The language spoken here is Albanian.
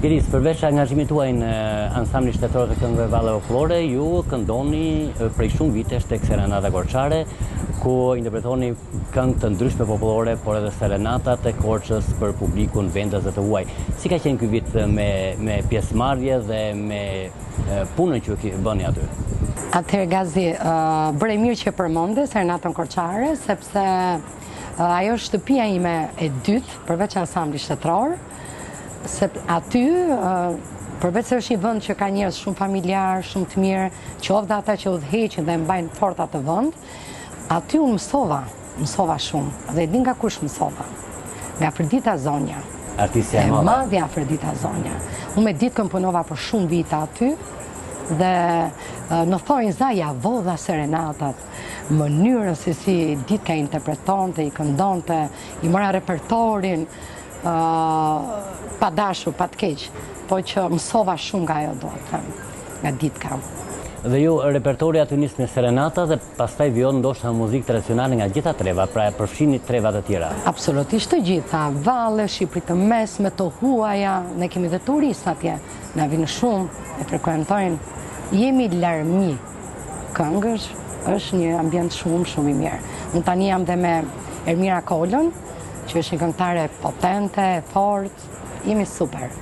Iris, përveç angazhimit tuaj në ansambli shtetëror të këngëve vallë folklore, ju këndoni prej shumë vitesh tek Serenata Korçare, ku interpretoni këngë të ndryshme popullore, por edhe serenatat e Korçës për publikun vendase të huaj. Si ka qenë ky vit me pjesëmarrje dhe me punën që bëni aty? Atëherë Gazi, bëre mirë që përmende Serenatën Korçare, sepse ajo shtëpia ime e dytë, përveç ansamblit shtetëror, se aty, përveç se është një vend që ka njerëz shumë familjar, shumë të mirë, qoftë ata që udhëheqin dhe mbajnë fort atë vend, aty unë mësova shumë. Dhe di nga kush mësova? Nga Afrodita Zonja. Artistja e madhe. Madhja Afrodita Zonja. Unë me ditë punova për shumë vite aty, dhe në thonjë za ja vodha serenatat, mënyrën se si ditë ka interpretonte, i këndonte, i mëra repertorin, pa dashur, pa të keq, po që mësova shumë nga ajo, do të them, nga ditka. Dhe ju repertori aty nis me serenata dhe pastaj vijon ndoshta muzikë tradicionale nga gjitha trevat, pra përfshini trevat e tjera. Absolutisht të gjitha, valle, Shqipëri të mesme, të huaja, ne kemi dhe turistë atje, na vinë shumë, e frekuentojnë, jemi larmi këngësh, është një ambient shumë i mirë. Unë tani jam dhe me Ermira Kolën, që është një këngëtare potente, fort, jemi super.